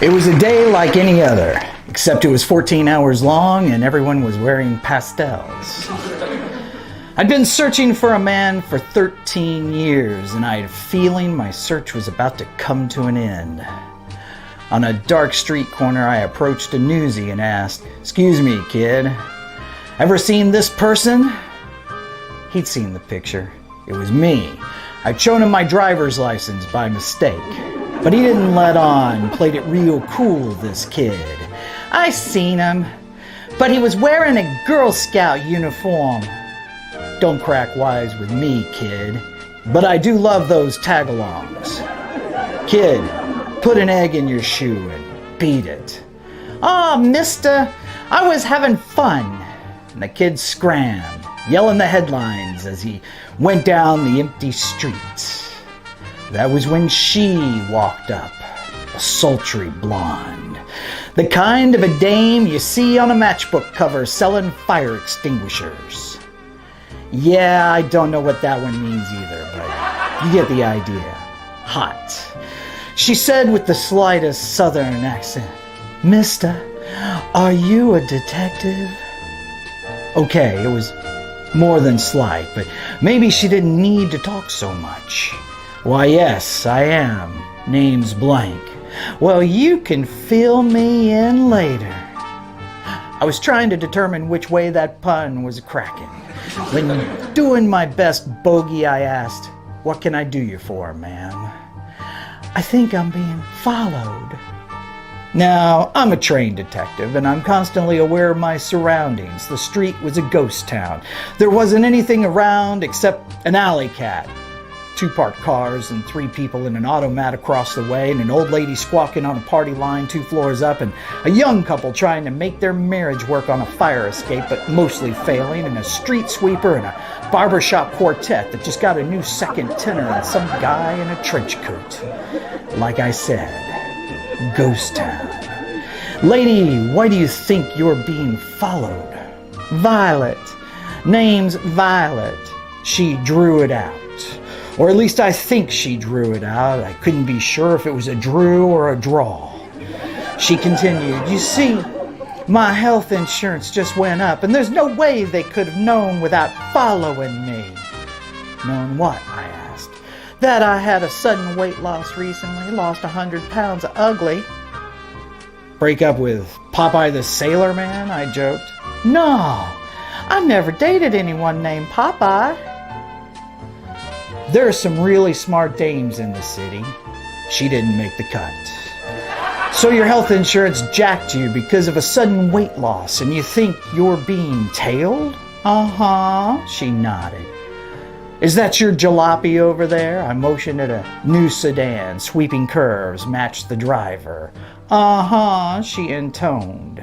It was a day like any other, except it was 14 hours long and everyone was wearing pastels. I'd been searching for a man for 13 years and I had a feeling my search was about to come to an end. On a dark street corner, I approached a newsie and asked, "Excuse me, kid, ever seen this person?" He'd seen the picture. It was me. I'd shown him my driver's license by mistake. But he didn't let on, played it real cool, this kid. "I seen him, but he was wearing a Girl Scout uniform." Don't crack wise with me, kid, but I do love those tag-alongs. "Kid, put an egg in your shoe and beat it." "Oh, mister, I was having fun." And the kid scrammed, yelling the headlines as he went down the empty streets. That was when she walked up, a sultry blonde, the kind of a dame you see on a matchbook cover selling fire extinguishers. Yeah, I don't know what that one means either, but you get the idea. Hot. She said with the slightest southern accent, "Mister, are you a detective?" Okay, it was more than slight, but maybe she didn't need to talk so much. "Why, yes, I am. Name's blank." "Well, you can fill me in later." I was trying to determine which way that pun was cracking. When doing my best bogey, I asked, "What can I do you for, ma'am?" "I think I'm being followed." Now, I'm a trained detective, and I'm constantly aware of my surroundings. The street was a ghost town. There wasn't anything around except an alley cat, 2 parked cars, and 3 people in an automat across the way, and an old lady squawking on a party line 2 floors up, and a young couple trying to make their marriage work on a fire escape, but mostly failing, and a street sweeper and a barbershop quartet that just got a new second tenor, and some guy in a trench coat. Like I said, ghost town. "Lady, why do you think you're being followed?" "Violet. Name's Violet." She drew it out. Or at least I think she drew it out. I couldn't be sure if it was a drew or a draw. She continued, "You see, my health insurance just went up, and there's no way they could have known without following me." "Known what?" I asked. "That I had a sudden weight loss recently, lost 100 pounds of ugly." "Break up with Popeye the Sailor Man?" I joked. "No, I never dated anyone named Popeye." "There are some really smart dames in the city." She didn't make the cut. "So your health insurance jacked you because of a sudden weight loss and you think you're being tailed?" "Uh-huh," she nodded. "Is that your jalopy over there?" I motioned at a new sedan. Sweeping curves matched the driver. "Uh-huh," she intoned.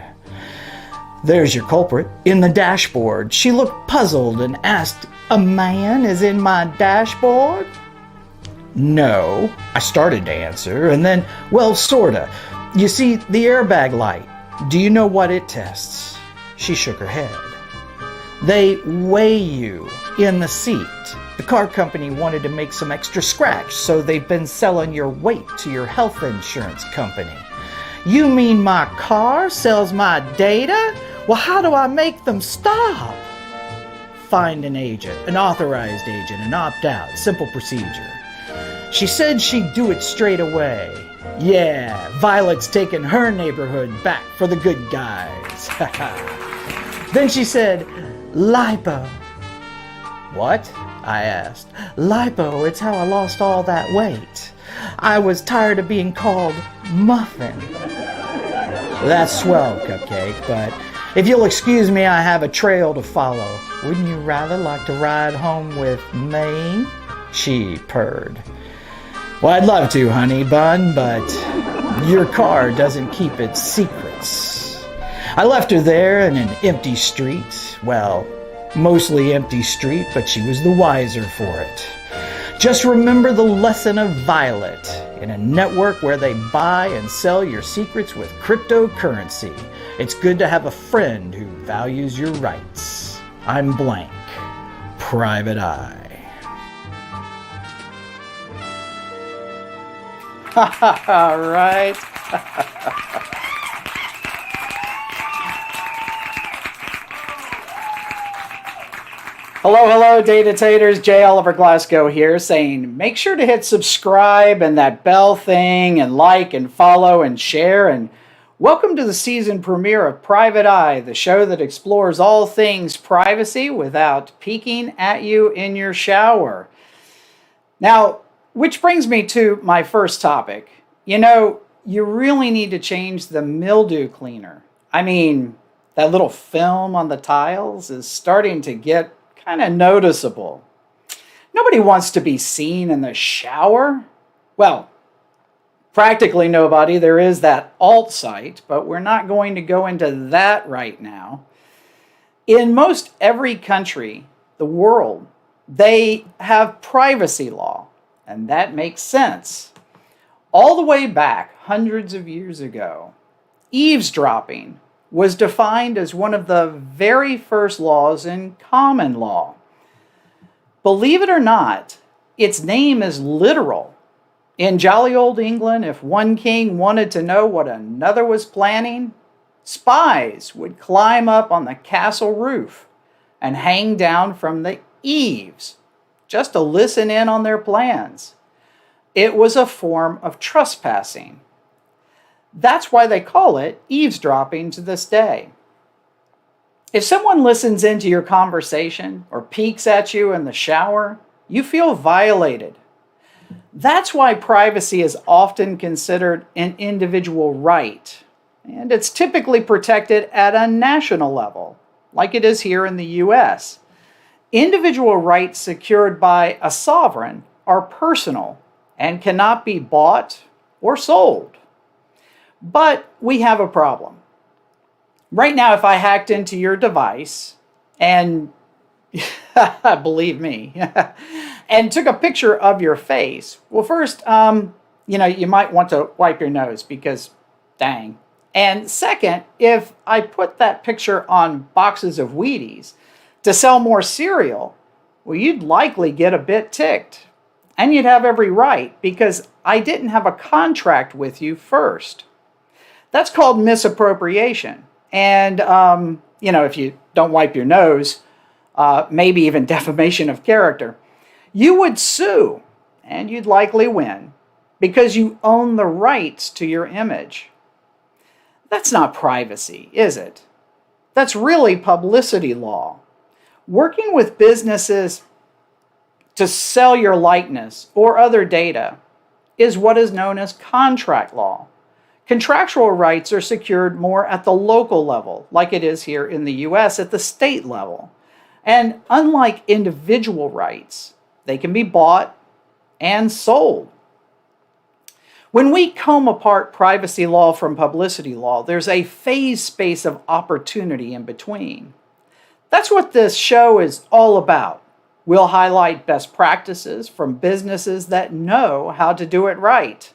"There's your culprit in the dashboard." She looked puzzled and asked, "A man is in my dashboard?" "No," I started to answer, and then, "Well, sorta. You see, the airbag light, do you know what it tests?" She shook her head. "They weigh you in the seat. The car company wanted to make some extra scratch, so they've been selling your weight to your health insurance company." "You mean my car sells my data? Well, how do I make them stop?" "Find an agent, an authorized agent, and opt out. Simple procedure." She said she'd do it straight away. Yeah, Violet's taking her neighborhood back for the good guys. Then she said, "Lipo." "What?" I asked. "Lipo, it's how I lost all that weight. I was tired of being called Muffin." "That's swell, Cupcake, but if you'll excuse me, I have a trail to follow. Wouldn't you rather like to ride home with me?" She purred. "Well, I'd love to, honey bun, but your car doesn't keep its secrets." I left her there in an empty street. Well, mostly empty street, but she was the wiser for it. Just remember the lesson of Violet. In a network where they buy and sell your secrets with cryptocurrency, it's good to have a friend who values your rights. I'm blank. Private Eye. All right. Hello, Data Taters. J. Oliver Glasgow here saying make sure to hit subscribe and that bell thing and like and follow and share. And welcome to the season premiere of Private Eye, the show that explores all things privacy without peeking at you in your shower. Now, which brings me to my first topic. You know, you really need to change the mildew cleaner. I mean, that little film on the tiles is starting to get kind of noticeable. Nobody wants to be seen in the shower. Well, practically nobody. There is that alt site, but we're not going to go into that right now. In most every country, the world, they have privacy law, and that makes sense. All the way back hundreds of years ago, eavesdropping was defined as one of the very first laws in common law. Believe it or not, its name is literal. In jolly old England, if one king wanted to know what another was planning, spies would climb up on the castle roof and hang down from the eaves just to listen in on their plans. It was a form of trespassing. That's why they call it eavesdropping to this day. If someone listens into your conversation or peeks at you in the shower, you feel violated. That's why privacy is often considered an individual right, and it's typically protected at a national level, like it is here in the US. Individual rights secured by a sovereign are personal and cannot be bought or sold. But we have a problem. Right now, if I hacked into your device and, believe me, and took a picture of your face, well, first, you might want to wipe your nose because, dang. And second, if I put that picture on boxes of Wheaties to sell more cereal, well, you'd likely get a bit ticked. And you'd have every right because I didn't have a contract with you first. That's called misappropriation. And, if you don't wipe your nose, maybe even defamation of character, you would sue and you'd likely win because you own the rights to your image. That's not privacy, is it? That's really publicity law. Working with businesses to sell your likeness or other data is what is known as contract law. Contractual rights are secured more at the local level, like it is here in the US at the state level. And unlike individual rights, they can be bought and sold. When we comb apart privacy law from publicity law, there's a phase space of opportunity in between. That's what this show is all about. We'll highlight best practices from businesses that know how to do it right.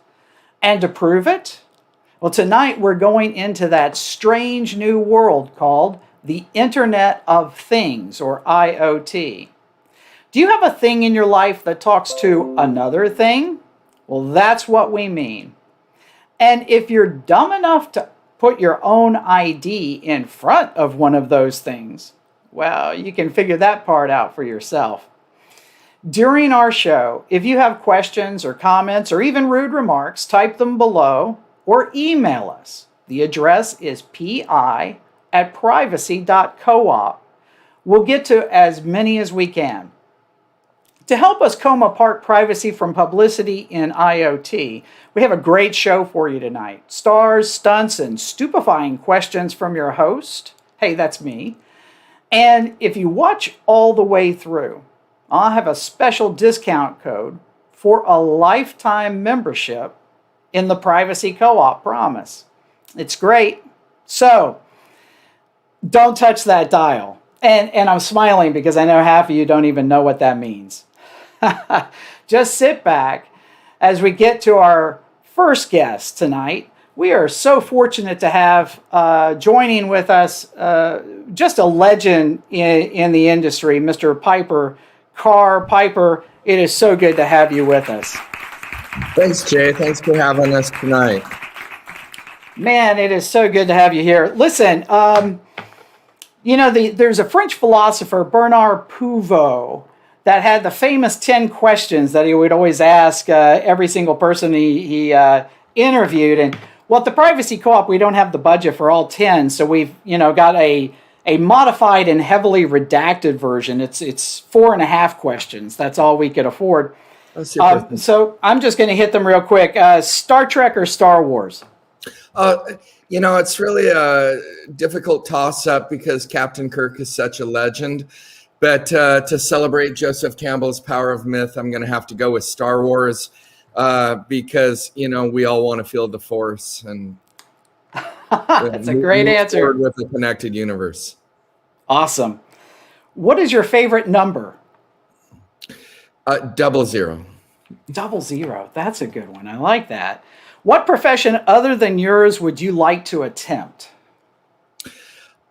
And to prove it, well, tonight we're going into that strange new world called the Internet of Things, or I.o.T. Do you have a thing in your life that talks to another thing? Well, that's what we mean. And if you're dumb enough to put your own ID in front of one of those things, well, you can figure that part out for yourself. During our show, if you have questions or comments or even rude remarks, type them below or email us. The address is pi@privacy.coop. We'll get to as many as we can. To help us comb apart privacy from publicity in I.o.T, we have a great show for you tonight. Stars, stunts, and stupefying questions from your host. Hey, that's me. And if you watch all the way through, I'll have a special discount code for a lifetime membership in the Privacy Co-op Promise. It's great. So, don't touch that dial. And I'm smiling because I know half of you don't even know what that means. Just sit back as we get to our first guest tonight. We are so fortunate to have joining with us just a legend in the industry, Mr. Piper Carr. Piper, it is so good to have you with us. Thanks, Jay. Thanks for having us tonight. Man, it is so good to have you here. Listen, there's a French philosopher, Bernard Pivot, that had the famous 10 questions that he would always ask every single person he interviewed. And well, at the Privacy Co-op, we don't have the budget for all 10, so we've got a modified and heavily redacted version. It's 4.5 questions. That's all we could afford. So I'm just going to hit them real quick. Star Trek or Star Wars? It's really a difficult toss-up because Captain Kirk is such a legend. But to celebrate Joseph Campbell's power of myth, I'm going to have to go with Star Wars because, we all want to feel the Force and That's a great answer. With a connected universe. Awesome. What is your favorite number? 00. 00. That's a good one. I like that. What profession other than yours would you like to attempt?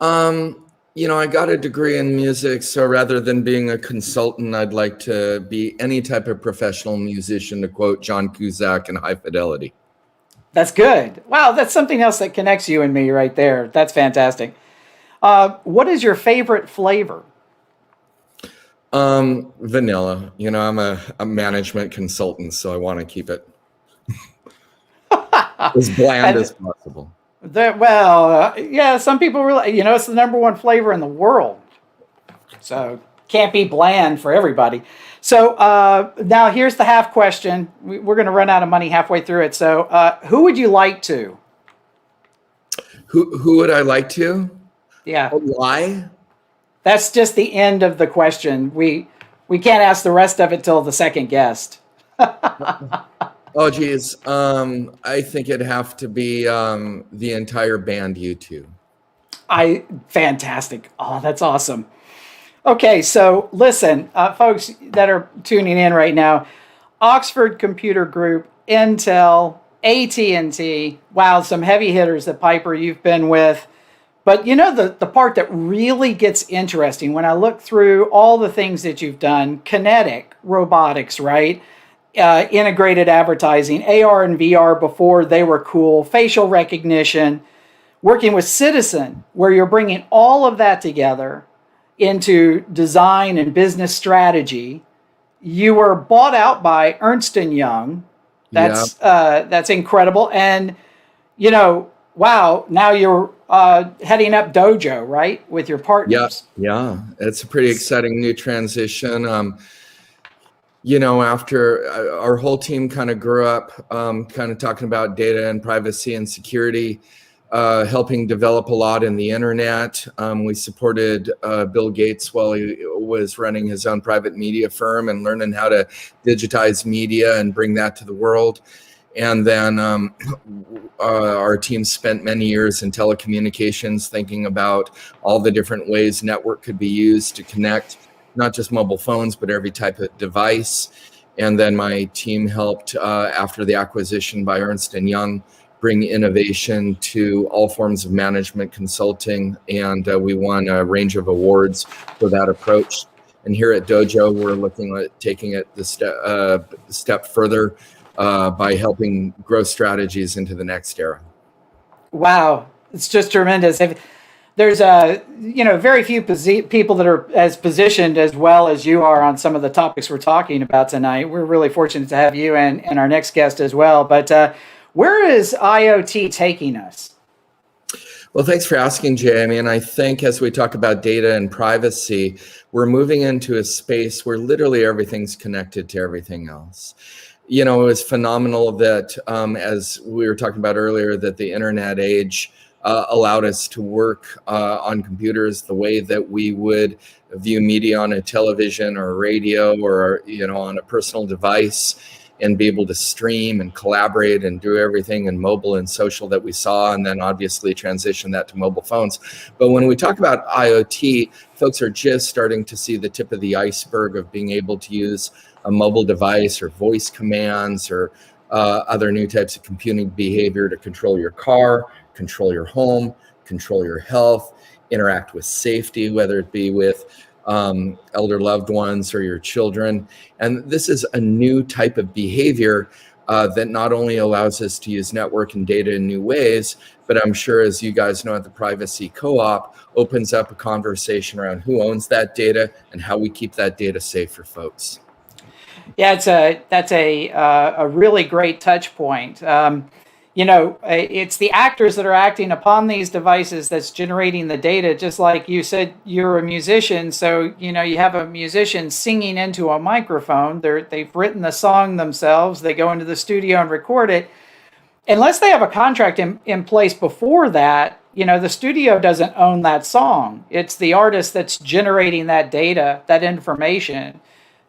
I got a degree in music, so rather than being a consultant, I'd like to be any type of professional musician, to quote John Cusack in High Fidelity. That's good. Wow, that's something else that connects you and me right there. That's fantastic. What is your favorite flavor? Vanilla. I'm a management consultant, so I want to keep it as bland as possible. Some people really, it's the number one flavor in the world. So can't be bland for everybody. So now here's the half question. We're going to run out of money halfway through it. So who would you like to? Who would I like to? Yeah. Why? That's just the end of the question. We can't ask the rest of it till the second guest. Oh, geez. I think it'd have to be the entire band, U2. Fantastic. Oh, that's awesome. Okay, so listen, folks that are tuning in right now, Oxford Computer Group, Intel, AT&T, wow, some heavy hitters that Piper you've been with. But the part that really gets interesting when I look through all the things that you've done, kinetic robotics, right? Integrated advertising, AR and VR before they were cool, facial recognition, working with Citizen, where you're bringing all of that together into design and business strategy. You were bought out by Ernst & Young. That's incredible. And, wow, now you're heading up Dojo, right, with your partners. Yeah. It's a pretty exciting new transition. After our whole team kind of grew up, kind of talking about data and privacy and security, helping develop a lot in the internet. We supported Bill Gates while he was running his own private media firm and learning how to digitize media and bring that to the world. And then our team spent many years in telecommunications, thinking about all the different ways network could be used to connect not just mobile phones, but every type of device. And then my team helped, after the acquisition by Ernst & Young, bring innovation to all forms of management consulting. And we won a range of awards for that approach. And here at Dojo, we're looking at taking it the step further by helping growth strategies into the next era. Wow, it's just tremendous. There's very few people that are as positioned as well as you are on some of the topics we're talking about tonight. We're really fortunate to have you and our next guest as well. But where is I.o.T taking us? Well, thanks for asking, Jay. I mean, I think as we talk about data and privacy, we're moving into a space where literally everything's connected to everything else. It was phenomenal that, as we were talking about earlier, that the internet age allowed us to work on computers the way that we would view media on a television or a radio or on a personal device, and be able to stream and collaborate and do everything in mobile and social that we saw, and then obviously transition that to mobile phones. But when we talk about IoT, folks are just starting to see the tip of the iceberg of being able to use a mobile device or voice commands or other new types of computing behavior to control your car, control your home, control your health, interact with safety, whether it be with elder loved ones or your children. And this is a new type of behavior that not only allows us to use network and data in new ways, but I'm sure, as you guys know at the Privacy Co-op, opens up a conversation around who owns that data and how we keep that data safe for folks. Yeah, that's a really great touch point. It's the actors that are acting upon these devices that's generating the data. Just like you said, you're a musician, so you have a musician singing into a microphone. They've written the song themselves. They go into the studio and record it. Unless they have a contract in place before that, the studio doesn't own that song. It's the artist that's generating that data, that information,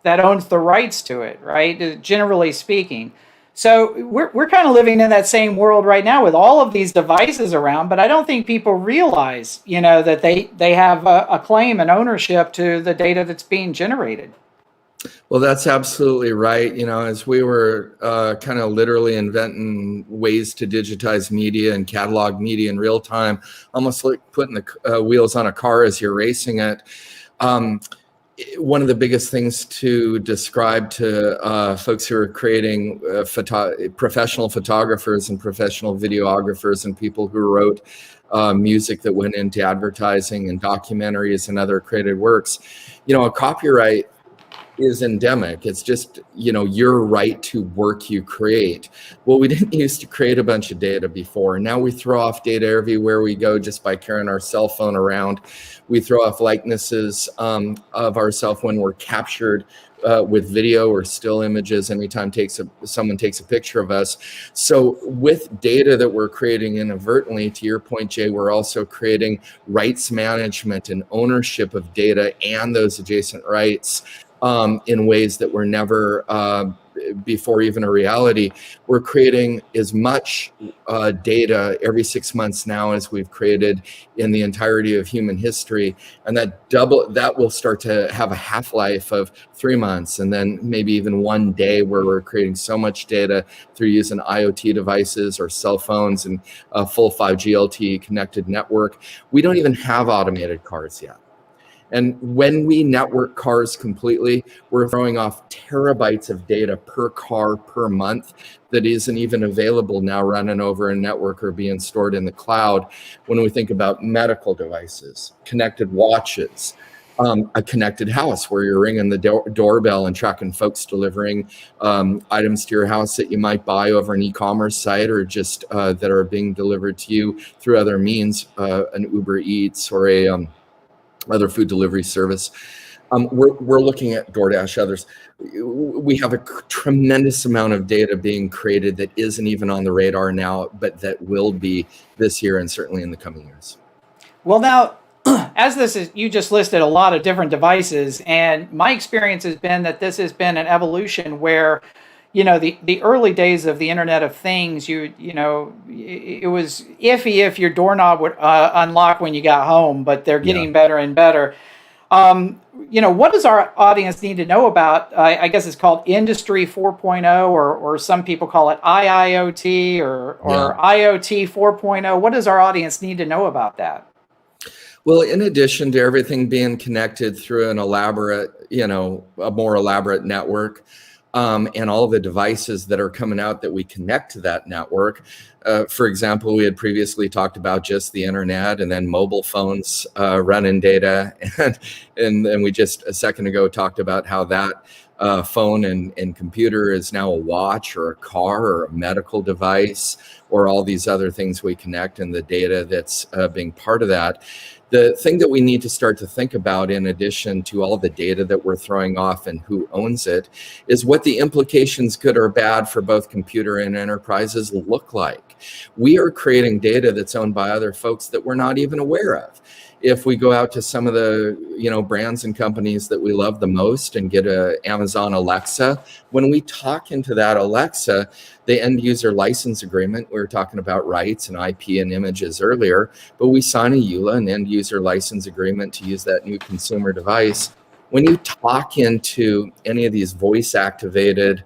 that owns the rights to it, right? Generally speaking. So we're kind of living in that same world right now with all of these devices around, but I don't think people realize, that they have a claim and ownership to the data that's being generated. Well, that's absolutely right. As we were kind of literally inventing ways to digitize media and catalog media in real time, almost like putting the wheels on a car as you're racing it. One of the biggest things to describe to folks who are creating professional photographers and professional videographers and people who wrote music that went into advertising and documentaries and other created works, a copyright is endemic. It's just, your right to work you create. Well, we didn't used to create a bunch of data before. Now we throw off data everywhere we go just by carrying our cell phone around. We throw off likenesses of ourselves when we're captured with video or still images anytime someone takes a picture of us. So with data that we're creating inadvertently, to your point, Jay, we're also creating rights management and ownership of data and those adjacent rights in ways that were never before even a reality. We're creating as much data every 6 months now as we've created in the entirety of human history, and that will start to have a half-life of 3 months, and then maybe even 1 day, where we're creating so much data through using IoT devices or cell phones and a full 5G LTE connected network. We don't even have automated cars yet. And when we network cars completely, we're throwing off terabytes of data per car per month that isn't even available now running over a network or being stored in the cloud. When we think about medical devices, connected watches, a connected house where you're ringing the doorbell and tracking folks delivering items to your house that you might buy over an e-commerce site, or just that are being delivered to you through other means, an Uber Eats or a other food delivery service. We're looking at DoorDash, others. We have a tremendous amount of data being created that isn't even on the radar now, but that will be this year and certainly in the coming years. Well, now, you just listed a lot of different devices, and my experience has been that this has been an evolution where, the early days of the Internet of Things, it was iffy if your doorknob would unlock when you got home, but they're getting better and better. What does our audience need to know about, I guess it's called Industry 4.0, or some people call it IIoT or I.o.T 4.0. What does our audience need to know about that? Well, in addition to everything being connected through an elaborate, a more elaborate network, and all the devices that are coming out that we connect to that network. For example, we had previously talked about just the internet, and then mobile phones running data. And then we just a second ago talked about how that phone and computer is now a watch or a car or a medical device, or all these other things we connect, and the data that's being part of that. The thing that we need to start to think about, in addition to all the data that we're throwing off and who owns it, is what the implications, good or bad, for both computer and enterprises look like. We are creating data that's owned by other folks that we're not even aware of. If we go out to some of the brands and companies that we love the most and get a Amazon Alexa, when we talk into that Alexa, the end user license agreement, we were talking about rights and IP and images earlier, but we sign a EULA, an end user license agreement, to use that new consumer device. When you talk into any of these voice activated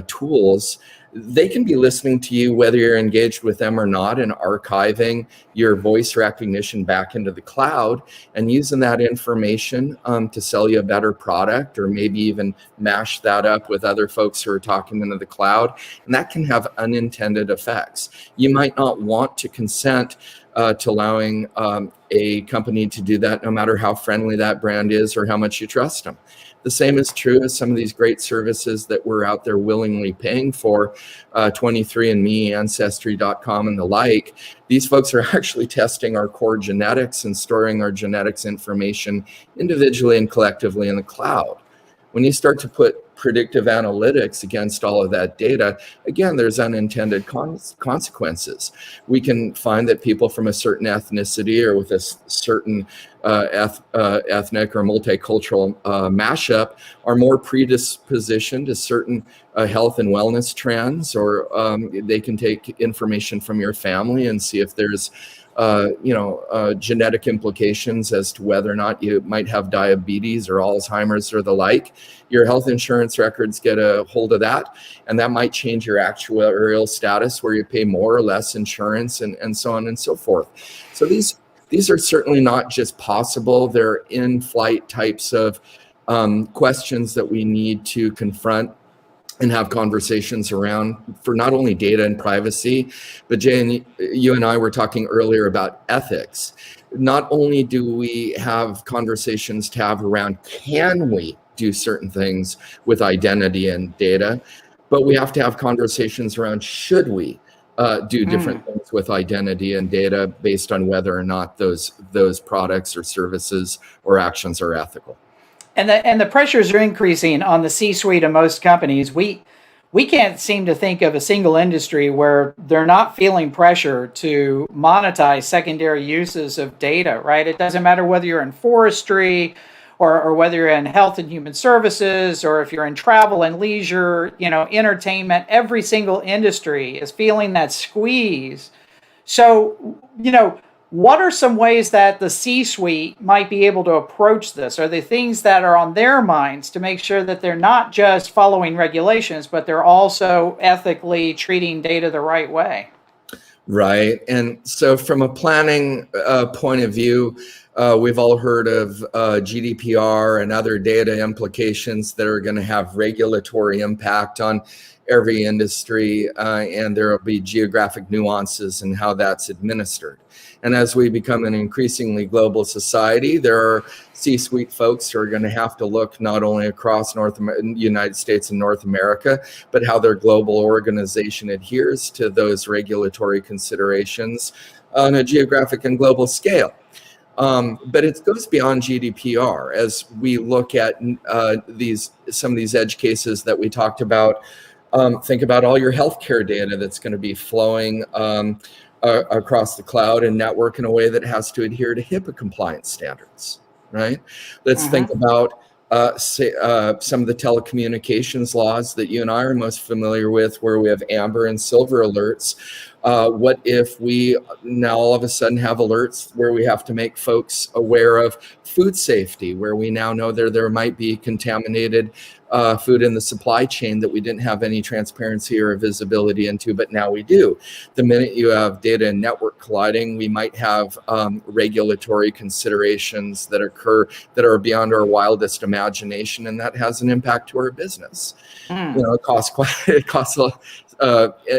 tools, they can be listening to you whether you're engaged with them or not, and archiving your voice recognition back into the cloud and using that information to sell you a better product, or maybe even mash that up with other folks who are talking into the cloud. And that can have unintended effects. You might not want to consent to allowing a company to do that, no matter how friendly that brand is or how much you trust them. The same is true as some of these great services that we're out there willingly paying for, 23andMe, Ancestry.com, and the like. These folks are actually testing our core genetics and storing our genetics information individually and collectively in the cloud. When you start to put predictive analytics against all of that data, again, there's unintended consequences. We can find that people from a certain ethnicity or with a certain ethnic or multicultural mashup are more predispositioned to certain health and wellness trends, or they can take information from your family and see if there's genetic implications as to whether or not you might have diabetes or Alzheimer's or the like. Your health insurance records get a hold of that, and that might change your actuarial status, where you pay more or less insurance, and so on and so forth. So these are certainly not just possible. They're in-flight types of questions that we need to confront and have conversations around, for not only data and privacy, but Jay, you and I were talking earlier about ethics. Not only do we have conversations to have around, can we do certain things with identity and data, but we have to have conversations around, should we do different things with identity and data based on whether or not those products or services or actions are ethical. And the pressures are increasing on the C-suite of most companies. We can't seem to think of a single industry where they're not feeling pressure to monetize secondary uses of data, right? It doesn't matter whether you're in forestry or whether you're in health and human services, or if you're in travel and leisure, entertainment. Every single industry is feeling that squeeze. So, what are some ways that the C-suite might be able to approach this? Are there things that are on their minds to make sure that they're not just following regulations, but they're also ethically treating data the right way? Right. And so from a planning point of view, we've all heard of GDPR and other data implications that are going to have regulatory impact on every industry, and there will be geographic nuances in how that's administered. And as we become an increasingly global society, there are C-suite folks who are going to have to look not only across United States and North America, but how their global organization adheres to those regulatory considerations on a geographic and global scale. But it goes beyond GDPR. As we look at some of these edge cases that we talked about, think about all your healthcare data that's going to be flowing across the cloud and network in a way that has to adhere to HIPAA compliance standards, right? Let's think about some of the telecommunications laws that you and I are most familiar with, where we have amber and silver alerts. What if we now all of a sudden have alerts where we have to make folks aware of food safety, where we now know there might be contaminated food in the supply chain that we didn't have any transparency or visibility into, but now we do. The minute you have data and network colliding, we might have regulatory considerations that occur that are beyond our wildest imagination, and that has an impact to our business. It costs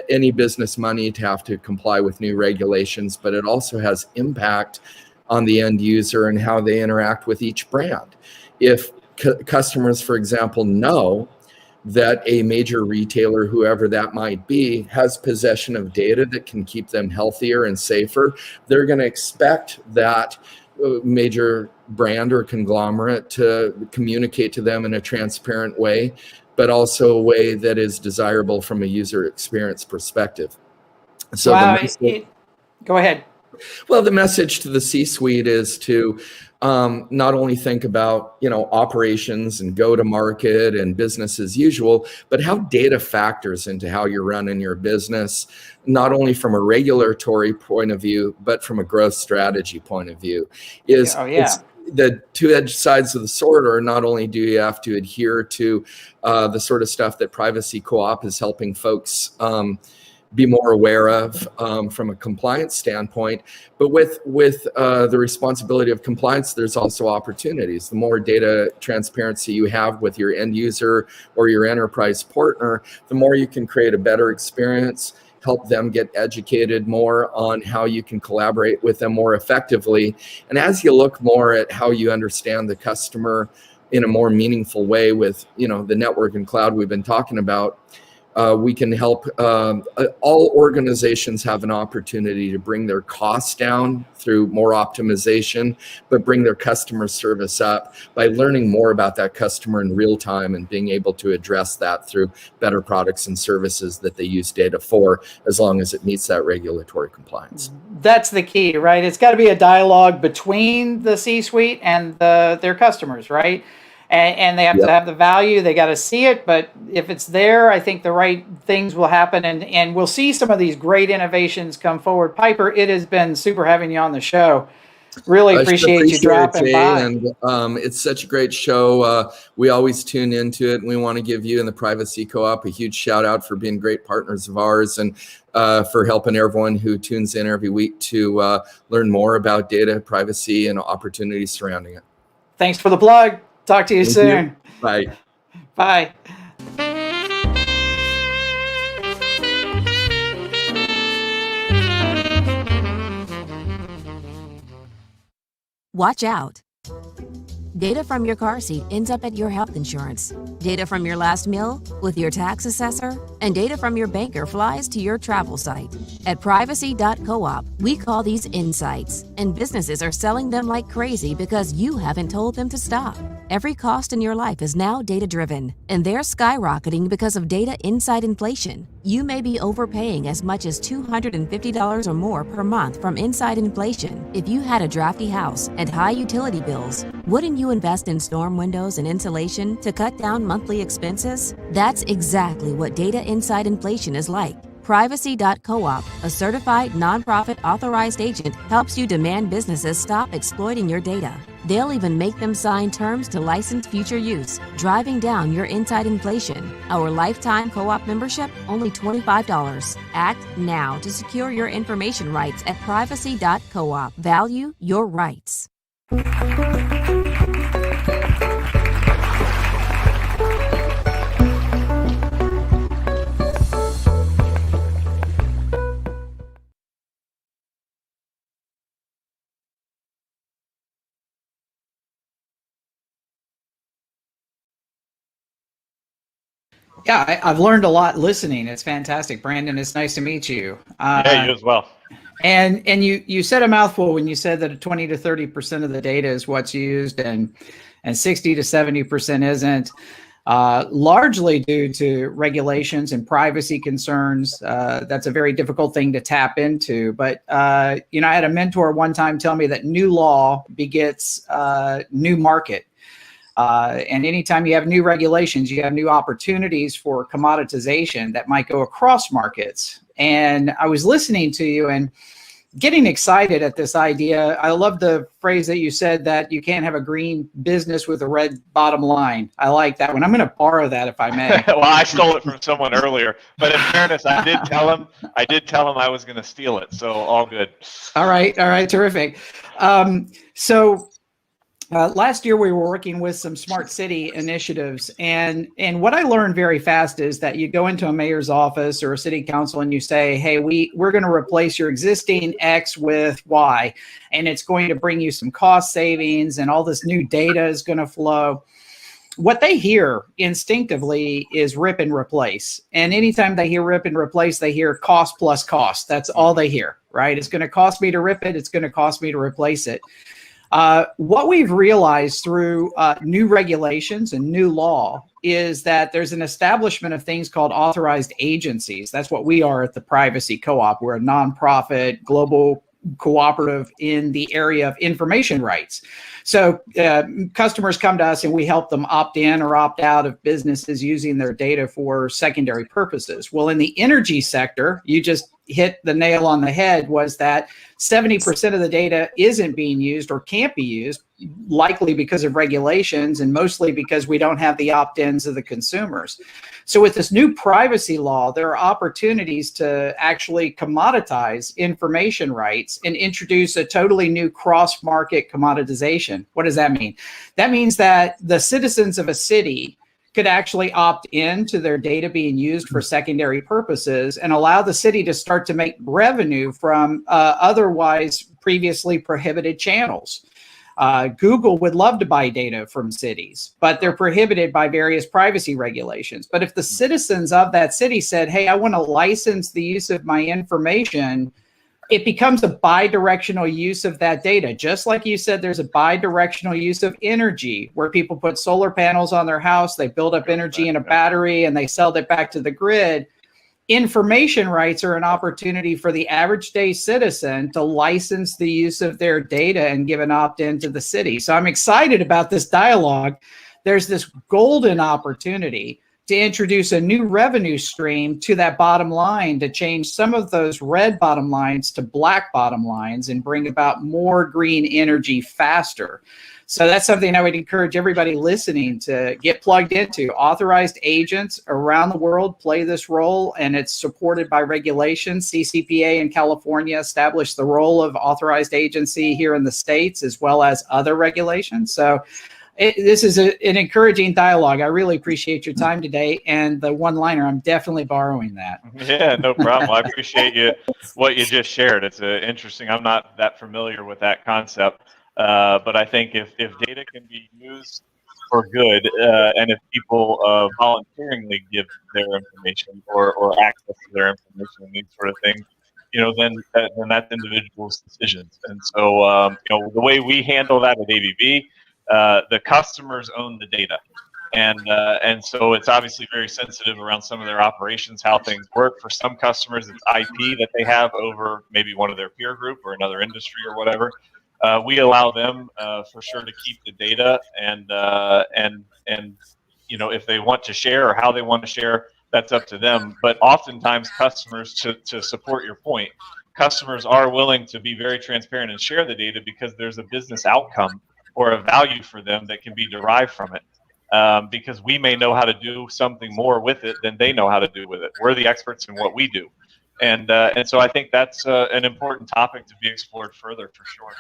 any business money to have to comply with new regulations, but it also has impact on the end user and how they interact with each brand. If customers, for example, know that a major retailer, whoever that might be, has possession of data that can keep them healthier and safer, they're going to expect that major brand or conglomerate to communicate to them in a transparent way, but also a way that is desirable from a user experience perspective. So go ahead. Well, the message to the C-suite is to not only think about operations and go to market and business as usual, but how data factors into how you're running your business, not only from a regulatory point of view, but from a growth strategy point of view. the two-edged sides of the sword are not only do you have to adhere to the sort of stuff that Privacy Co-op is helping folks be more aware of from a compliance standpoint, but with the responsibility of compliance, there's also opportunities. The more data transparency you have with your end user or your enterprise partner, the more you can create a better experience, help them get educated more on how you can collaborate with them more effectively. And as you look more at how you understand the customer in a more meaningful way with, the network and cloud we've been talking about, we can help all organizations have an opportunity to bring their costs down through more optimization, but bring their customer service up by learning more about that customer in real time and being able to address that through better products and services that they use data for, as long as it meets that regulatory compliance. That's the key, right? It's got to be a dialogue between the C-suite and their customers, right? And they have to have the value. They got to see it. But if it's there, I think the right things will happen. And we'll see some of these great innovations come forward. Piper, it has been super having you on the show. Really appreciate you dropping by. And it's such a great show. We always tune into it. And we want to give you and the Privacy Co-op a huge shout out for being great partners of ours, and for helping everyone who tunes in every week to learn more about data, privacy, and opportunities surrounding it. Thanks for the plug. Talk to you soon. Bye. Bye. Watch out. Data from your car seat ends up at your health insurance. Data from your last meal with your tax assessor. And data from your banker flies to your travel site. At Privacy.coop, we call these insights. And businesses are selling them like crazy because you haven't told them to stop. Every cost in your life is now data-driven, and they're skyrocketing because of data inside inflation. You may be overpaying as much as $250 or more per month from inside inflation. If you had a drafty house and high utility bills, wouldn't you invest in storm windows and insulation to cut down monthly expenses? That's exactly what data inside inflation is like. Privacy.coop, a certified nonprofit authorized agent, helps you demand businesses stop exploiting your data. They'll even make them sign terms to license future use, driving down your inside inflation. Our lifetime co-op membership, only $25. Act now to secure your information rights at Privacy.coop. Value your rights. Yeah, I've learned a lot listening. It's fantastic. Brandon, it's nice to meet you. Yeah, you as well. And you said a mouthful when you said that 20 to 30% of the data is what's used and 60 to 70% isn't, largely due to regulations and privacy concerns. That's a very difficult thing to tap into. But, I had a mentor one time tell me that new law begets new market. And anytime you have new regulations, you have new opportunities for commoditization that might go across markets. And I was listening to you and getting excited at this idea. I love the phrase that you said that you can't have a green business with a red bottom line. I like that one. I'm going to borrow that if I may. Well, I stole it from someone earlier, but in fairness, I did tell him I was going to steal it. So all good. All right. Terrific. Last year we were working with some smart city initiatives, and what I learned very fast is that you go into a mayor's office or a city council and you say, hey, we're going to replace your existing X with Y, and it's going to bring you some cost savings, and all this new data is going to flow. What they hear instinctively is rip and replace. And anytime they hear rip and replace, they hear cost plus cost. That's all they hear, right? It's going to cost me to rip it. It's going to cost me to replace it. What we've realized through new regulations and new law is that there's an establishment of things called authorized agencies. That's what we are at the Privacy Co-op. We're a nonprofit global cooperative in the area of information rights. So customers come to us and we help them opt in or opt out of businesses using their data for secondary purposes. Well, in the energy sector, you just hit the nail on the head, was that 70% of the data isn't being used or can't be used, likely because of regulations and mostly because we don't have the opt-ins of the consumers. So with this new privacy law, there are opportunities to actually commoditize information rights and introduce a totally new cross-market commoditization. What does that mean? That means that the citizens of a city could actually opt in to their data being used for secondary purposes and allow the city to start to make revenue from otherwise previously prohibited channels. Google would love to buy data from cities, but they're prohibited by various privacy regulations. But if the citizens of that city said, hey, I want to license the use of my information, it becomes a bi-directional use of that data. Just like you said, there's a bi-directional use of energy where people put solar panels on their house, they build up energy in a battery, and they sell it back to the grid. Information rights are an opportunity for the average day citizen to license the use of their data and give an opt-in to the city. So I'm excited about this dialogue. There's this golden opportunity to introduce a new revenue stream to that bottom line, to change some of those red bottom lines to black bottom lines and bring about more green energy faster. So that's something I would encourage everybody listening to get plugged into. Authorized agents around the world play this role, and it's supported by regulations. CCPA in California established the role of authorized agency here in the States, as well as other regulations. So this is an encouraging dialogue. I really appreciate your time today. And the one-liner, I'm definitely borrowing that. Yeah, no problem. I appreciate what you just shared. It's interesting. I'm not that familiar with that concept. But I think if data can be used for good, and if people voluntarily give their information or access to their information and these sort of things, then that's individuals' decisions. And so, the way we handle that at ABB, the customers own the data. And so it's obviously very sensitive around some of their operations, how things work. For some customers, it's IP that they have over maybe one of their peer group or another industry or whatever. We allow them for sure to keep the data, and if they want to share or how they want to share, that's up to them. But oftentimes, customers, to support your point, customers are willing to be very transparent and share the data because there's a business outcome or a value for them that can be derived from it. Because we may know how to do something more with it than they know how to do with it. We're the experts in what we do. And so I think that's an important topic to be explored further, for sure.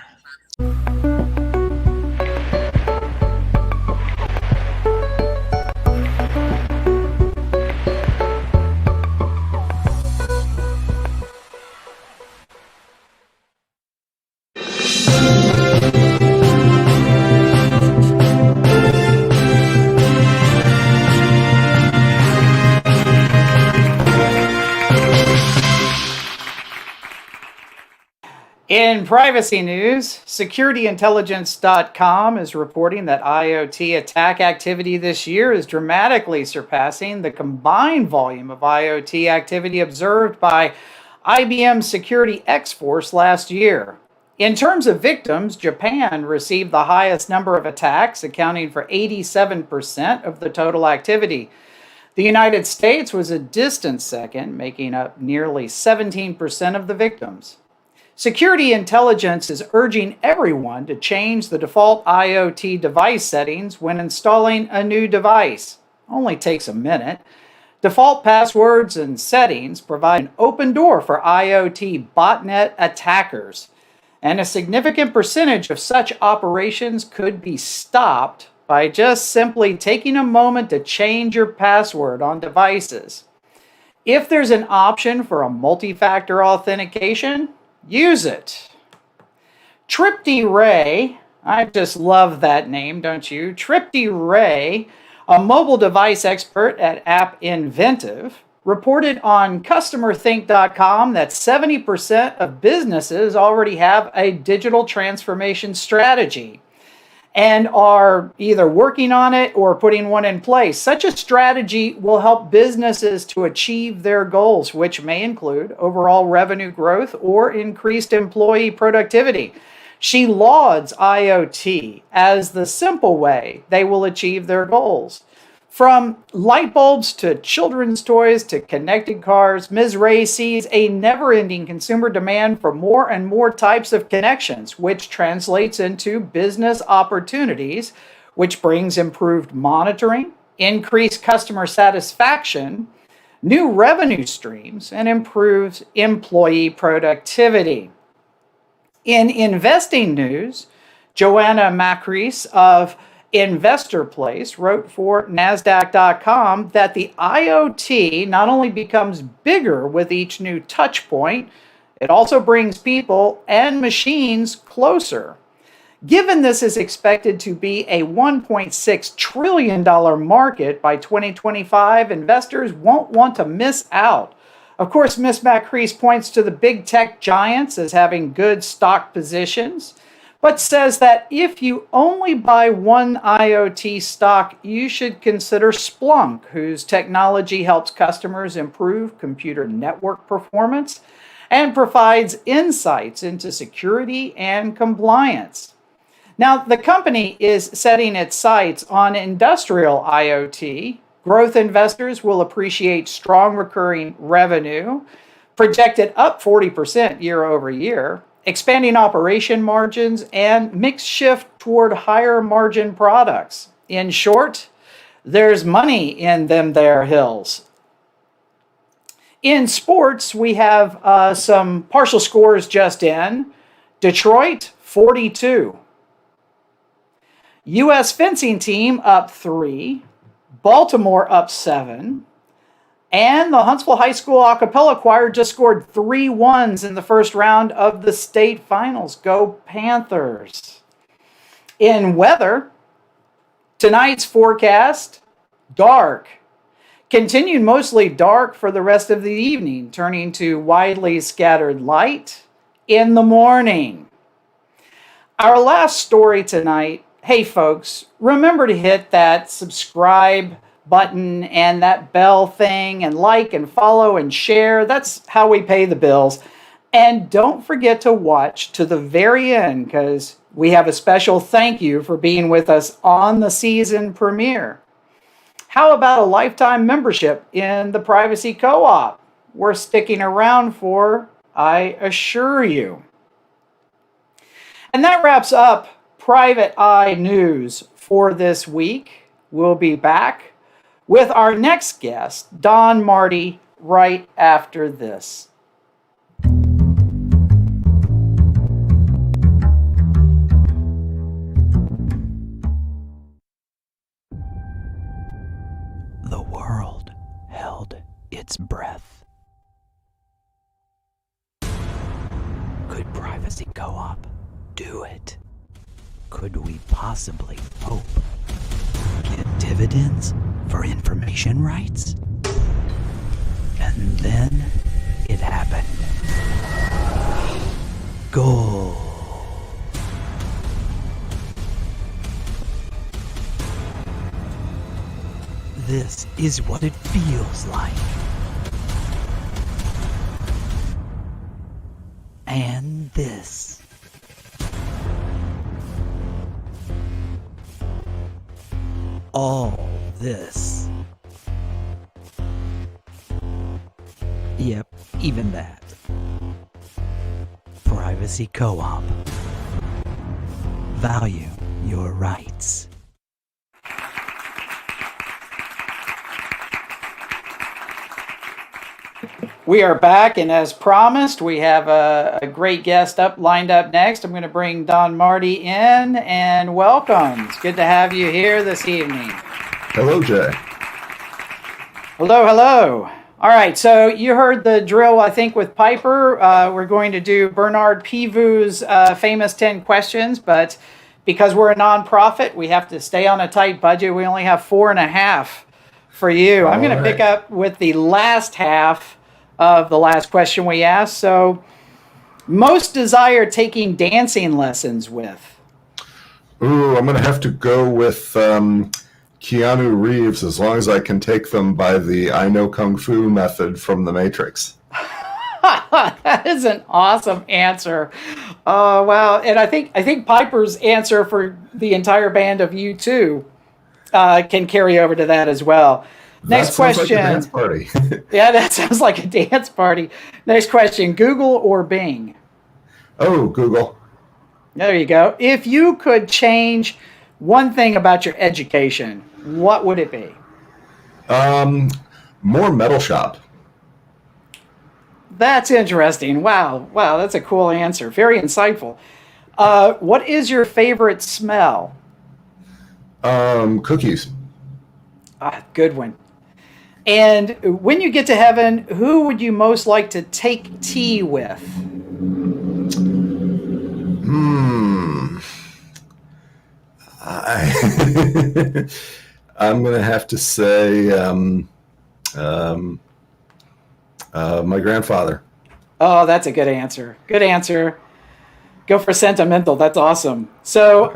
In privacy news, SecurityIntelligence.com is reporting that I.o.T attack activity this year is dramatically surpassing the combined volume of I.o.T activity observed by IBM's Security X-Force last year. In terms of victims, Japan received the highest number of attacks, accounting for 87% of the total activity. The United States was a distant second, making up nearly 17% of the victims. Security Intelligence is urging everyone to change the default I.o.T device settings when installing a new device. Only takes a minute. Default passwords and settings provide an open door for I.o.T botnet attackers, and a significant percentage of such operations could be stopped by just simply taking a moment to change your password on devices. If there's an option for a multi-factor authentication, use it. Tripti Ray, I just love that name, don't you? Tripti Ray, a mobile device expert at App Inventive, reported on CustomerThink.com that 70% of businesses already have a digital transformation strategy and are either working on it or putting one in place. Such a strategy will help businesses to achieve their goals, which may include overall revenue growth or increased employee productivity. She lauds I.o.T as the simple way they will achieve their goals. From light bulbs to children's toys to connected cars, Ms. Ray sees a never-ending consumer demand for more and more types of connections, which translates into business opportunities, which brings improved monitoring, increased customer satisfaction, new revenue streams, and improves employee productivity. In investing news, Joanna Macris of Investor Place wrote for NASDAQ.com that the I.o.T not only becomes bigger with each new touch point, it also brings people and machines closer. Given this is expected to be a $1.6 trillion market by 2025, investors won't want to miss out. Of course, Ms. Macris points to the big tech giants as having good stock positions, but says that if you only buy one I.o.T stock, you should consider Splunk, whose technology helps customers improve computer network performance and provides insights into security and compliance. Now, the company is setting its sights on industrial IoT. Growth investors will appreciate strong recurring revenue, projected up 40% year over year, expanding operation margins, and mix shift toward higher margin products. In short, there's money in them there hills. In sports, we have some partial scores just in. Detroit, 42. U.S. fencing team up 3. Baltimore up 7. And the Huntsville High School a cappella choir just scored 3 ones in the first round of the state finals. Go Panthers. In weather, tonight's forecast, dark. Continued mostly dark for the rest of the evening, turning to widely scattered light in the morning. Our last story tonight, hey folks, remember to hit that subscribe button and that bell thing and like and follow and share. That's how we pay the bills. And don't forget to watch to the very end, because we have a special thank you for being with us on the season premiere. How about a lifetime membership in the Privacy Co-op? We're sticking around for, I assure you. And that wraps up Private Eye News for this week. We'll be back with our next guest, Don Marty, right after this. The world held its breath. Could Privacy Co-op do it? Could we possibly hope get dividends for information rights? And then it happened. Gold. This is what it feels like. And this. All this. Yep, even that. Privacy Co-op. Value your rights. We are back, and as promised, we have a great guest lined up next. I'm going to bring Don Marty in, and welcome. It's good to have you here this evening. Hello, Jay. Hello, hello. All right, so you heard the drill, I think, with Piper. We're going to do Bernard Pivou's famous 10 questions, but because we're a nonprofit, we have to stay on a tight budget. We only have 4.5 for you. I'm going to pick up with the last half of the last question we asked. So, most desire taking dancing lessons with? Ooh, I'm going to have to go with Keanu Reeves, as long as I can take them by the I know Kung Fu method from The Matrix. That is an awesome answer. Oh, wow. And I think Piper's answer for the entire band of U2 can carry over to that as well. Next That sounds question. like a dance party. Yeah, that sounds like a dance party. Next question, Google or Bing? Oh, Google. There you go. If you could change one thing about your education, what would it be? More Metal Shop. That's interesting. Wow, that's a cool answer. Very insightful. What is your favorite smell? Cookies. Good one. And when you get to heaven, who would you most like to take tea with? I'm going to have to say my grandfather. Oh, that's a good answer. Good answer. Go for sentimental. That's awesome. So,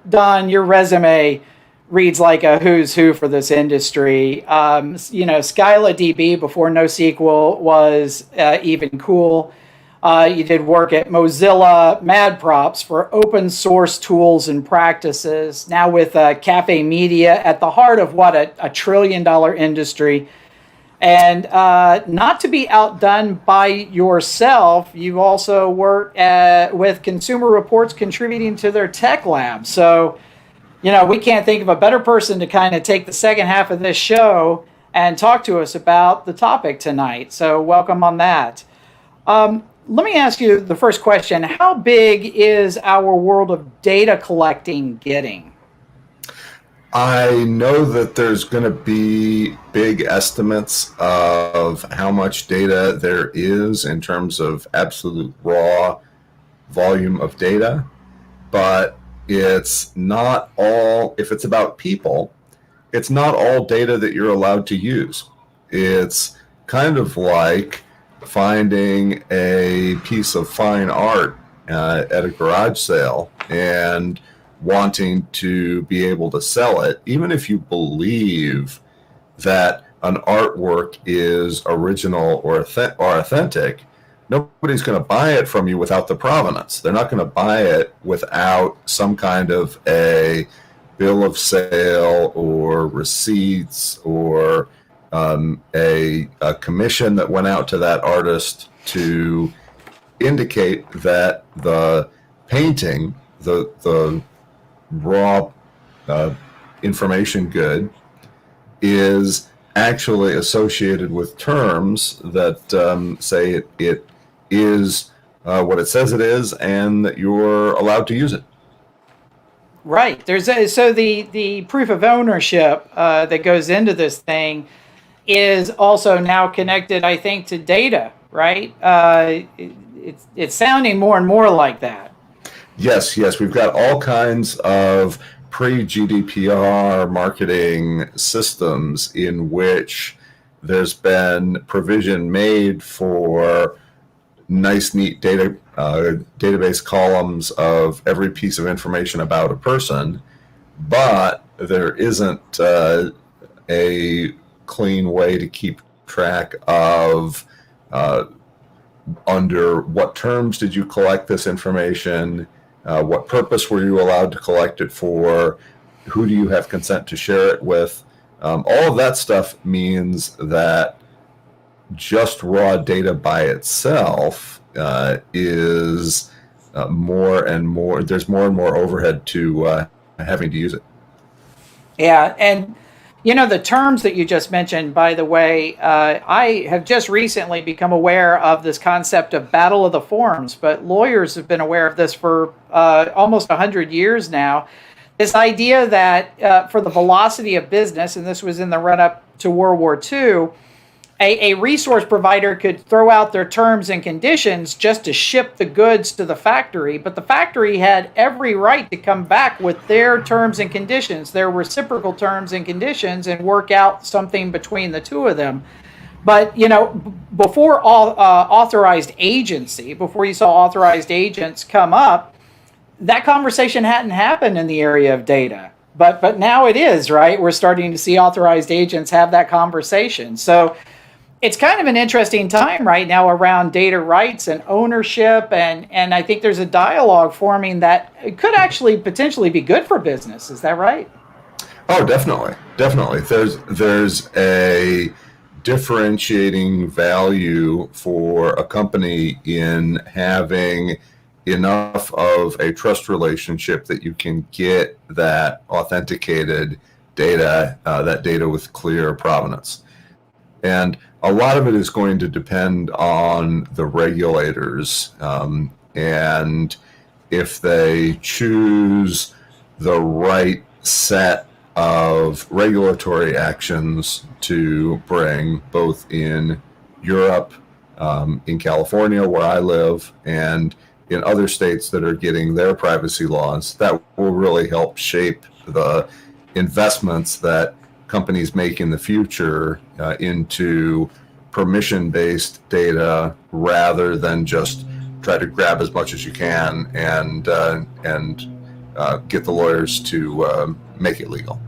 Don, your resume reads like a who's who for this industry. Scylla DB before NoSQL was even cool. You did work at Mozilla, Mad Props for open source tools and practices. Now with Cafe Media at the heart of what a $1 trillion industry. And not to be outdone by yourself, you also work with Consumer Reports contributing to their tech lab. So, we can't think of a better person to kind of take the second half of this show and talk to us about the topic tonight. So welcome on that. Let me ask you the first question. How big is our world of data collecting getting? I know that there's going to be big estimates of how much data there is in terms of absolute raw volume of data, but it's not all, if it's about people, it's not all data that you're allowed to use. It's kind of like finding a piece of fine art at a garage sale and wanting to be able to sell it, even if you believe that an artwork is original or authentic, nobody's going to buy it from you without the provenance. They're not going to buy it without some kind of a bill of sale or receipts or a commission that went out to that artist to indicate that the painting, the raw information good, is actually associated with terms that say it is what it says it is and that you're allowed to use it. Right. So the proof of ownership that goes into this thing is also now connected, I think, to data, right? It's sounding more and more like that. Yes. We've got all kinds of pre-GDPR marketing systems in which there's been provision made for nice, neat database columns of every piece of information about a person, but there isn't a clean way to keep track of under what terms did you collect this information, what purpose were you allowed to collect it for, who do you have consent to share it with. All of that stuff means that just raw data by itself is more and more, there's more and more overhead to having to use it. Yeah, and the terms that you just mentioned, by the way, I have just recently become aware of this concept of battle of the forms, but lawyers have been aware of this for almost 100 years now. This idea that for the velocity of business, and this was in the run-up to World War II, a resource provider could throw out their terms and conditions just to ship the goods to the factory, but the factory had every right to come back with their terms and conditions, their reciprocal terms and conditions, and work out something between the two of them. But, before authorized agency, before you saw authorized agents come up, that conversation hadn't happened in the area of data. But now it is, right? We're starting to see authorized agents have that conversation. So it's kind of an interesting time right now around data rights and ownership, and I think there's a dialogue forming that could actually potentially be good for business. Is that right? Oh, definitely, definitely. There's a differentiating value for a company in having enough of a trust relationship that you can get that authenticated data, that data with clear provenance. And a lot of it is going to depend on the regulators, and if they choose the right set of regulatory actions to bring, both in Europe, in California, where I live, and in other states that are getting their privacy laws, that will really help shape the investments that companies make in the future into permission-based data rather than just try to grab as much as you can and get the lawyers to make it legal.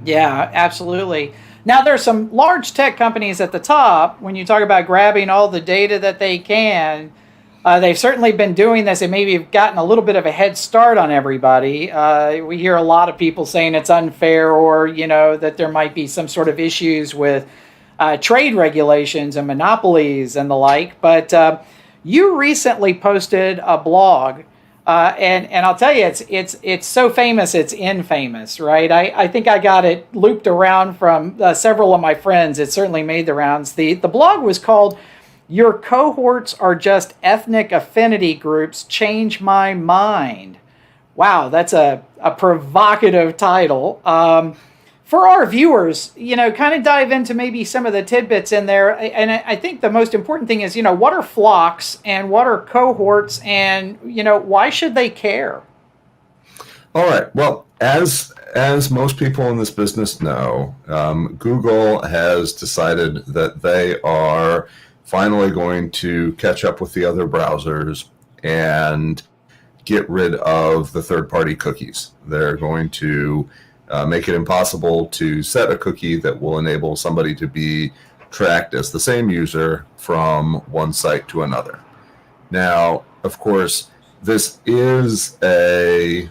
Yeah, absolutely. Now, there's some large tech companies at the top. When you talk about grabbing all the data that they can, they've certainly been doing this and maybe have gotten a little bit of a head start on everybody. We hear a lot of people saying it's unfair, or that there might be some sort of issues with trade regulations and monopolies and the like. But you recently posted a blog. And I'll tell you, it's so famous, it's infamous, right? I think I got it looped around from several of my friends. It certainly made the rounds. The blog was called "Your Cohorts Are Just Ethnic Affinity Groups. Change My Mind." Wow, that's a provocative title. For our viewers, kind of dive into maybe some of the tidbits in there. And I think the most important thing is, what are flocks and what are cohorts, and, why should they care? All right. Well, as most people in this business know, Google has decided that they are finally going to catch up with the other browsers and get rid of the third-party cookies. They're going to make it impossible to set a cookie that will enable somebody to be tracked as the same user from one site to another. Now, of course, this is a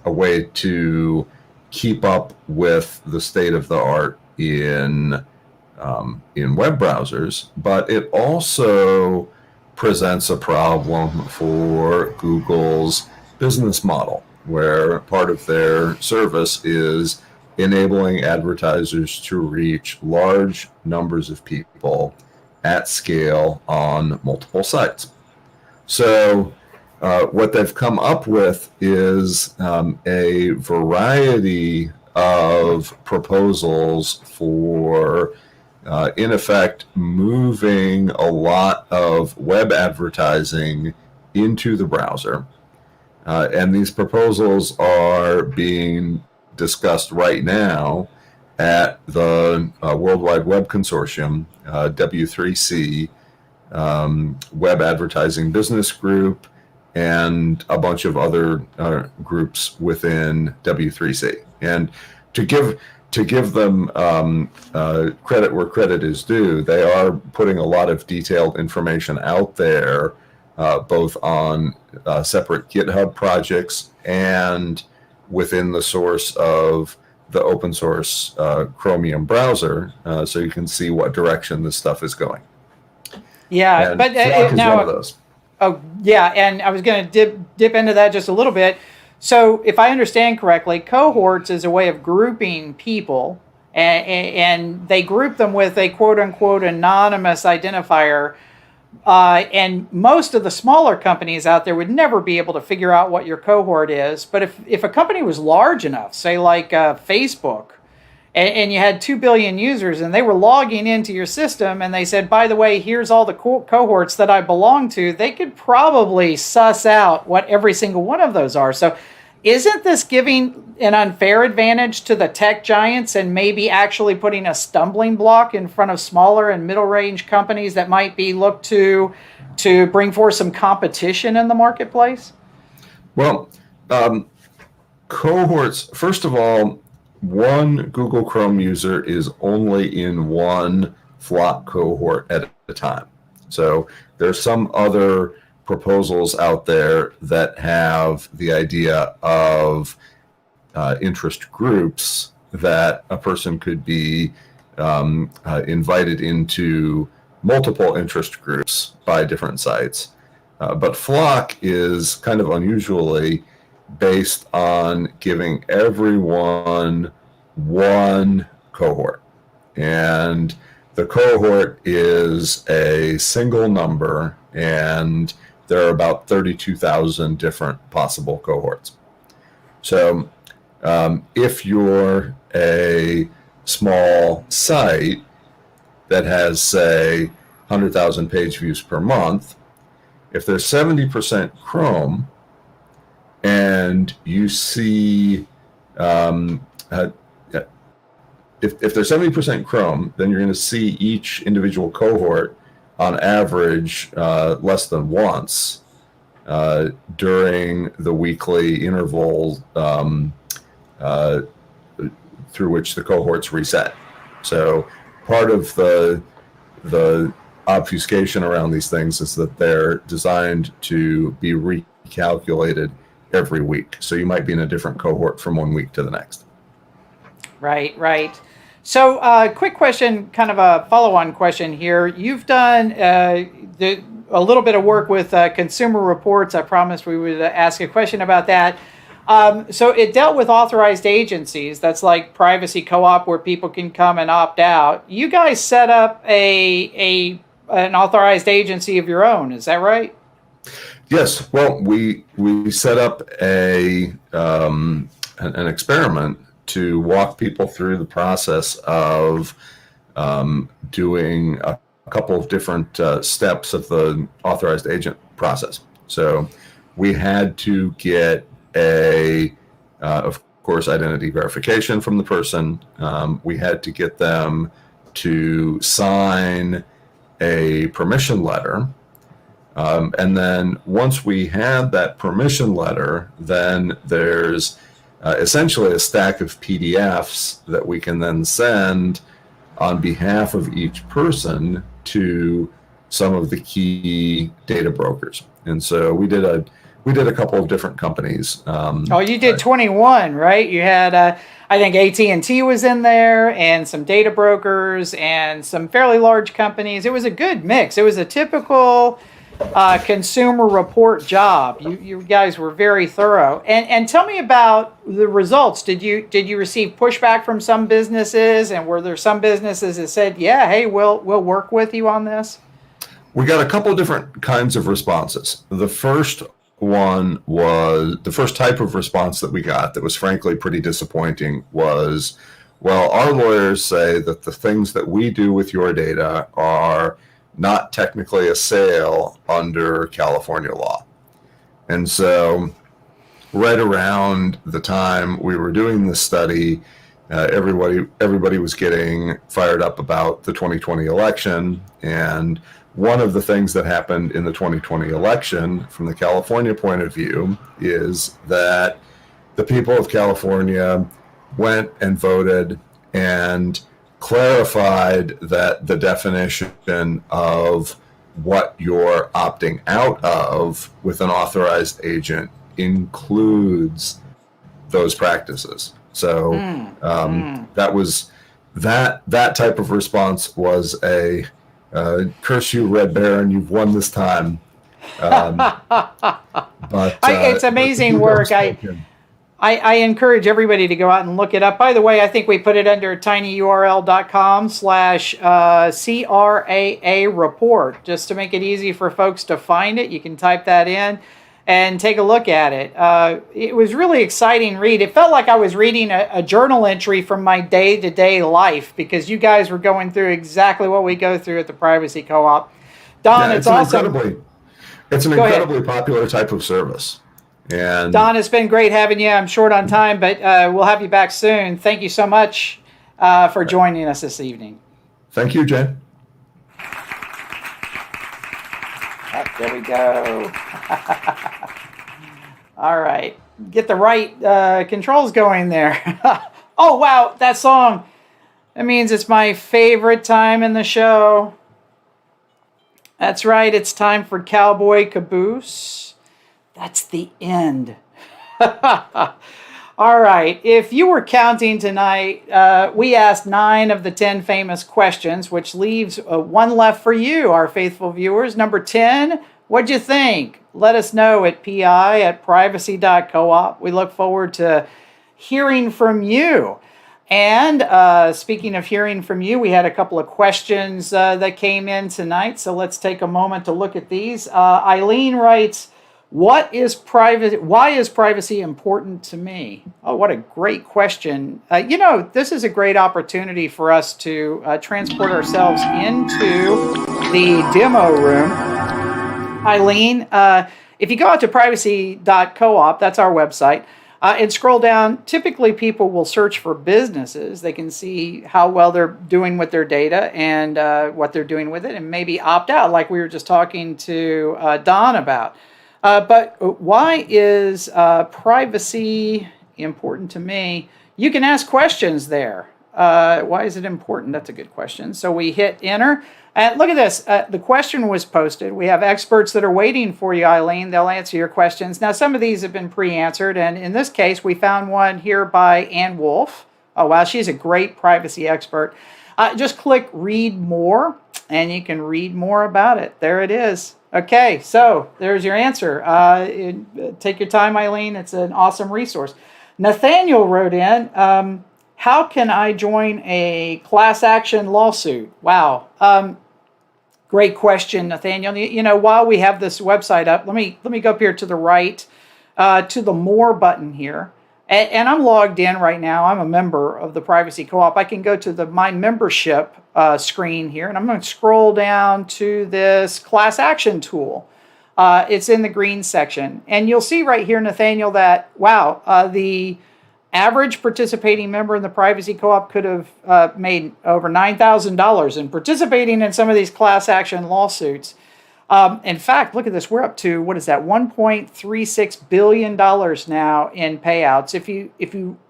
way to keep up with the state of the art in web browsers, but it also presents a problem for Google's business model, where part of their service is enabling advertisers to reach large numbers of people at scale on multiple sites. So what they've come up with is a variety of proposals for, in effect, moving a lot of web advertising into the browser. And these proposals are being discussed right now at the World Wide Web Consortium, W3C, Web Advertising Business Group, and a bunch of other groups within W3C. And to give them credit where credit is due, they are putting a lot of detailed information out there, both on separate GitHub projects and within the source of the open source Chromium browser, so you can see what direction this stuff is going. Yeah, and but Flock is now, one of those. oh yeah, and I was going to dip into that just a little bit. So if I understand correctly, cohorts is a way of grouping people, and they group them with a quote unquote anonymous identifier. And most of the smaller companies out there would never be able to figure out what your cohort is. But if a company was large enough, say like Facebook, and you had 2 billion users and they were logging into your system and they said, by the way, here's all the cohorts that I belong to, they could probably suss out what every single one of those are. So isn't this giving an unfair advantage to the tech giants and maybe actually putting a stumbling block in front of smaller and middle range companies that might be looked to bring forth some competition in the marketplace? Well, cohorts, first of all, one Google Chrome user is only in one Flock cohort at a time. So there's some other proposals out there that have the idea of interest groups that a person could be invited into multiple interest groups by different sites. But Flock is kind of unusually based on giving everyone one cohort. And the cohort is a single number, and there are about 32,000 different possible cohorts. So if you're a small site that has, say, 100,000 page views per month, if there's 70% Chrome and you see, if there's 70% Chrome, then you're going to see each individual cohort on average less than once during the weekly interval through which the cohorts reset. So part of the obfuscation around these things is that they're designed to be recalculated every week. So you might be in a different cohort from one week to the next. Right. So quick question, kind of a follow-on question here. You've done a little bit of work with Consumer Reports. I promised we would ask a question about that. So it dealt with authorized agencies. That's like Privacy Co-op, where people can come and opt out. You guys set up an authorized agency of your own. Is that right? Yes. Well, we set up an experiment to walk people through the process of doing a couple of different steps of the authorized agent process. So we had to get of course, identity verification from the person. We had to get them to sign a permission letter. And then once we had that permission letter, then there's essentially a stack of PDFs that we can then send on behalf of each person to some of the key data brokers. And so we did a couple of different companies. You did 21, right? You had, I think AT&T was in there, and some data brokers, and some fairly large companies. It was a good mix. It was a typical Consumer Report job. You guys were very thorough. And tell me about the results. Did you receive pushback from some businesses, and were there some businesses that said, "Yeah, hey, we'll work with you on this"? We got a couple of different kinds of responses. The first one was, the first type of response that we got that was frankly pretty disappointing was, well, our lawyers say that the things that we do with your data are not technically a sale under California law. And so right around the time we were doing this study, everybody was getting fired up about the 2020 election. And one of the things that happened in the 2020 election from the California point of view is that the people of California went and voted and clarified that the definition of what you're opting out of with an authorized agent includes those practices. So that was that type of response was a curse you, Red Baron, you've won this time. But it's amazing work. I encourage everybody to go out and look it up. By the way, I think we put it under tinyurl.com/CRAA report, just to make it easy for folks to find it. You can type that in and take a look at it. It was really exciting read. It felt like I was reading a journal entry from my day-to-day life, because you guys were going through exactly what we go through at the Privacy Co-op. Don, it's awesome. It's an incredibly popular type of service. And Don, it's been great having you. I'm short on time, but we'll have you back soon. Thank you so much for joining us this evening. Thank you, Jay. There we go. All right. Get the right controls going there. Oh, wow. That song. That means it's my favorite time in the show. That's right. It's time for Cowboy Caboose. That's the end. All right. If you were counting tonight, we asked 9 of the 10 famous questions, which leaves one left for you, our faithful viewers. Number 10, what'd you think? Let us know at pi@privacy.coop. We look forward to hearing from you. And speaking of hearing from you, we had a couple of questions that came in tonight. So let's take a moment to look at these. Eileen writes, why is privacy important to me? Oh, what a great question. This is a great opportunity for us to transport ourselves into the demo room. Eileen, if you go out to privacy.coop, that's our website, and scroll down, typically people will search for businesses. They can see how well they're doing with their data and what they're doing with it, and maybe opt out, like we were just talking to Don about. But why is privacy important to me? You can ask questions there. Why is it important? That's a good question. So we hit enter. And look at this. The question was posted. We have experts that are waiting for you, Eileen. They'll answer your questions. Now, some of these have been pre-answered. And in this case, we found one here by Ann Wolf. Oh, wow. She's a great privacy expert. Just click read more, and you can read more about it. There it is. Okay, so there's your answer. Take your time, Eileen. It's an awesome resource. Nathaniel wrote in, how can I join a class action lawsuit? Wow. Great question, Nathaniel. While we have this website up, let me go up here to the right, to the More button here. And I'm logged in right now. I'm a member of the Privacy Co-op. I can go to my membership screen here, and I'm going to scroll down to this class action tool. It's in the green section. And you'll see right here, Nathaniel, that, the average participating member in the Privacy Co-op could have made over $9,000 in participating in some of these class action lawsuits. In fact, look at this. We're up to, what is that, $1.36 billion now in payouts.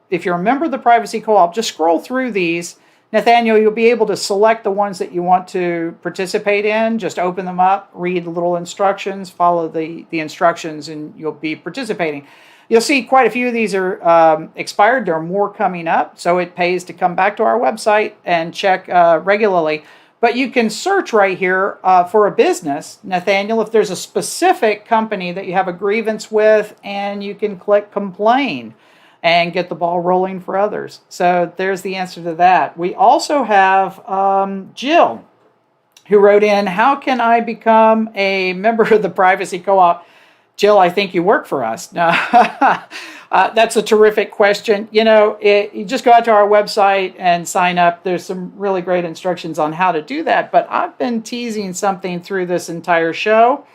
If you're a member of the Privacy Co-op, just scroll through these. Nathaniel, you'll be able to select the ones that you want to participate in. Just open them up, read the little instructions, follow the instructions, and you'll be participating. You'll see quite a few of these are expired. There are more coming up, so it pays to come back to our website and check regularly. But you can search right here for a business, Nathaniel, if there's a specific company that you have a grievance with, and you can click complain and get the ball rolling for others. So there's the answer to that. We also have Jill, who wrote in, how can I become a member of the Privacy Co-op? Jill, I think you work for us. No. That's a terrific question. You just go out to our website and sign up. There's some really great instructions on how to do that. But I've been teasing something through this entire show.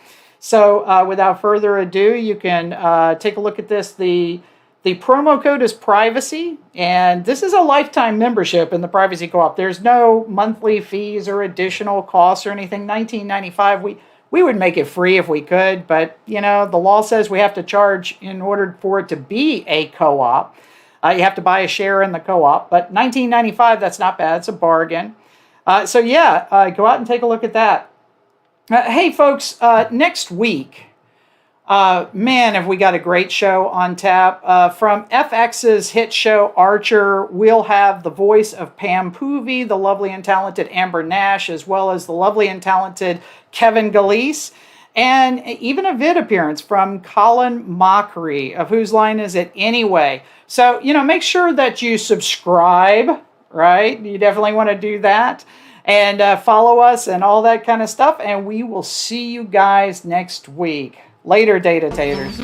So without further ado, you can take a look at this. The promo code is privacy, and this is a lifetime membership in the Privacy Co-op. There's no monthly fees or additional costs or anything. $19.95. We would make it free if we could, but the law says we have to charge in order for it to be a co-op. You have to buy a share in the co-op, but $19.95, that's not bad. It's a bargain. Go out and take a look at that. Hey, folks, next week, man, have we got a great show on tap. From FX's hit show Archer, we'll have the voice of Pam Poovey, the lovely and talented Amber Nash, as well as the lovely and talented Kevin Galise, and even a vid appearance from Colin Mockery, of Whose Line Is It Anyway? So, make sure that you subscribe, right? You definitely want to do that. And follow us and all that kind of stuff. And we will see you guys next week. Later, Data Taters.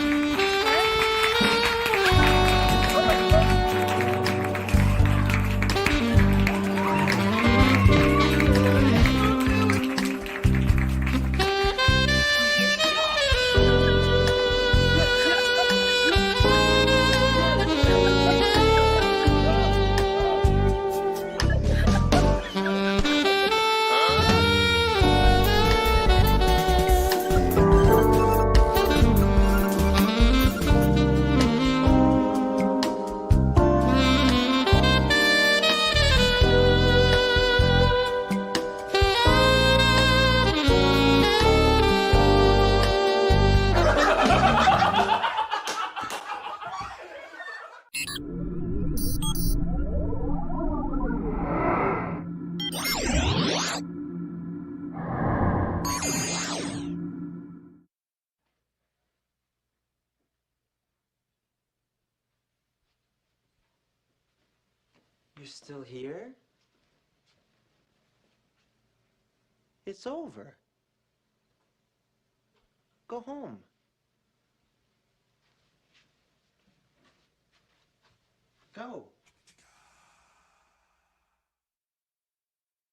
You're still here? It's over. Go home. Go.